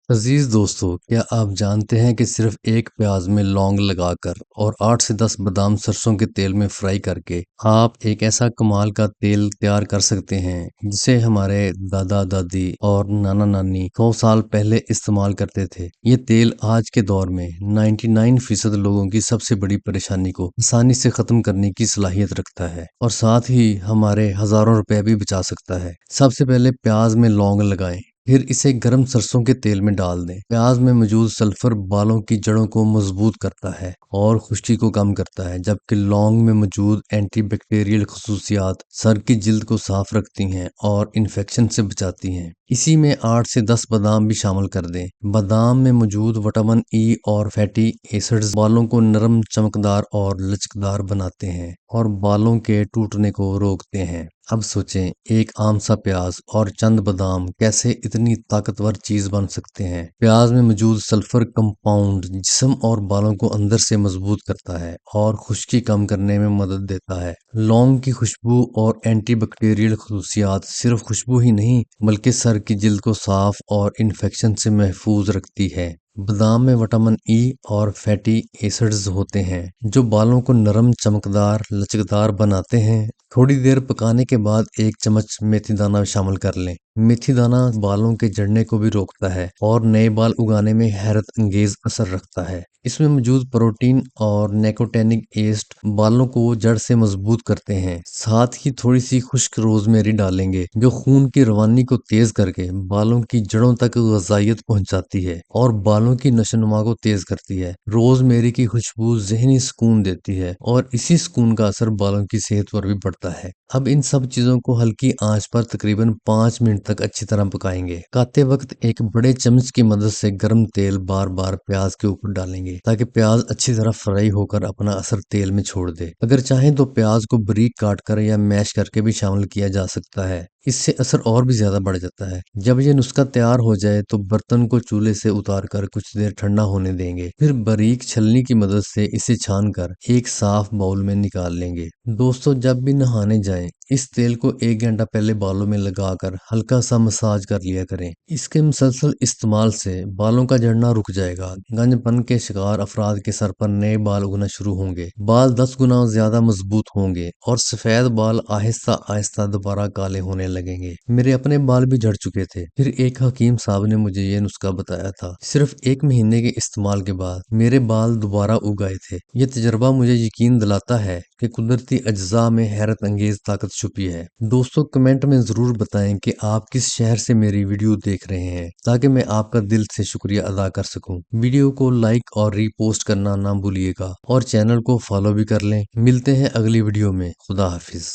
عزیز دوستو، کیا آپ جانتے ہیں کہ صرف ایک پیاز میں لونگ لگا کر اور 8 سے 10 بادام سرسوں کے تیل میں فرائی کر کے آپ ایک ایسا کمال کا تیل تیار کر سکتے ہیں جسے ہمارے دادا دادی اور نانا نانی 100 سال پہلے استعمال کرتے تھے۔ یہ تیل آج کے دور میں 99% لوگوں کی سب سے بڑی پریشانی کو آسانی سے ختم کرنے کی صلاحیت رکھتا ہے اور ساتھ ہی ہمارے ہزاروں روپے بھی بچا سکتا ہے۔ سب سے پہلے پیاز میں لونگ لگائیں، پھر اسے گرم سرسوں کے تیل میں ڈال دیں۔ پیاز میں موجود سلفر بالوں کی جڑوں کو مضبوط کرتا ہے اور خشکی کو کم کرتا ہے، جبکہ لونگ میں موجود اینٹی بیکٹیریل خصوصیات سر کی جلد کو صاف رکھتی ہیں اور انفیکشن سے بچاتی ہیں۔ اسی میں 8 سے 10 بادام بھی شامل کر دیں۔ بادام میں موجود وٹامن ای اور فیٹی ایسڈز بالوں کو نرم، چمکدار اور لچکدار بناتے ہیں اور بالوں کے ٹوٹنے کو روکتے ہیں۔ اب سوچیں، ایک عام سا پیاز اور چند بادام کیسے اتنی طاقتور چیز بن سکتے ہیں۔ پیاز میں موجود سلفر کمپاؤنڈ جسم اور بالوں کو اندر سے مضبوط کرتا ہے اور خشکی کم کرنے میں مدد دیتا ہے۔ لونگ کی خوشبو اور اینٹی بیکٹیریل خصوصیات صرف خوشبو ہی نہیں بلکہ سر کی جلد کو صاف اور انفیکشن سے محفوظ رکھتی ہے۔ بادام میں وٹامن ای اور فیٹی ایسڈز ہوتے ہیں جو بالوں کو نرم، چمکدار، لچکدار بناتے ہیں۔ تھوڑی دیر پکانے کے بعد 1 چمچ میتھی دانہ شامل کر لیں۔ میتھی دانہ بالوں کے جھڑنے کو بھی روکتا ہے اور نئے بال اگانے میں حیرت انگیز اثر رکھتا ہے۔ اس میں موجود پروٹین اور نیکوٹینک ایسڈ بالوں کو جڑ سے مضبوط کرتے ہیں۔ ساتھ ہی تھوڑی سی خشک روزمیری ڈالیں گے جو خون کی روانی کو تیز کر کے بالوں کی جڑوں تک غذائیت پہنچاتی ہے اور بالوں کی نشوونما کو تیز کرتی ہے۔ روزمیری کی خوشبو ذہنی سکون دیتی ہے اور اسی سکون کا اثر بالوں کی صحت پر بھی پڑتا ہے۔ اب ان سب چیزوں کو ہلکی آنچ پر تقریباً 5 منٹ تک اچھی طرح پکائیں گے۔ پکاتے وقت ایک بڑے چمچ کی مدد سے گرم تیل بار بار پیاز کے اوپر ڈالیں گے تاکہ پیاز اچھی طرح فرائی ہو کر اپنا اثر تیل میں چھوڑ دے۔ اگر چاہیں تو پیاز کو باریک کاٹ کر یا میش کر کے بھی شامل کیا جا سکتا ہے، اس سے اثر اور بھی زیادہ بڑھ جاتا ہے۔ جب یہ نسخہ تیار ہو جائے تو برتن کو چولہے سے اتار کر کچھ دیر ٹھنڈا ہونے دیں گے، پھر باریک چھلنی کی مدد سے اسے چھان کر ایک صاف باؤل میں نکال لیں گے۔ دوستو، جب بھی نہانے جائیں اس تیل کو 1 گھنٹہ پہلے بالوں میں لگا کر ہلکا سا مساج کر لیا کریں۔ اس کے مسلسل استعمال سے بالوں کا جھڑنا رک جائے گا۔ گنج پن کے شکار افراد کے سر پر نئے بال اگنا شروع ہوں گے، بال 10 گنا زیادہ مضبوط ہوں گے اور سفید بال آہستہ آہستہ دوبارہ کالے ہونے لگیں گے۔ میرے اپنے بال بھی جھڑ چکے تھے، پھر ایک حکیم صاحب نے مجھے یہ نسخہ بتایا تھا۔ صرف 1 مہینے کے استعمال کے بعد میرے بال دوبارہ اگ آئے تھے۔ یہ تجربہ مجھے یقین دلاتا ہے کہ قدرتی اجزاء میں حیرت انگیز طاقت چھپی ہے۔ دوستو، کمنٹ میں ضرور بتائیں کہ آپ کس شہر سے میری ویڈیو دیکھ رہے ہیں تاکہ میں آپ کا دل سے شکریہ ادا کر سکوں۔ ویڈیو کو لائک اور ری پوسٹ کرنا نہ بھولیے گا اور چینل کو فالو بھی کر لیں۔ ملتے ہیں اگلی ویڈیو میں۔ خدا حافظ۔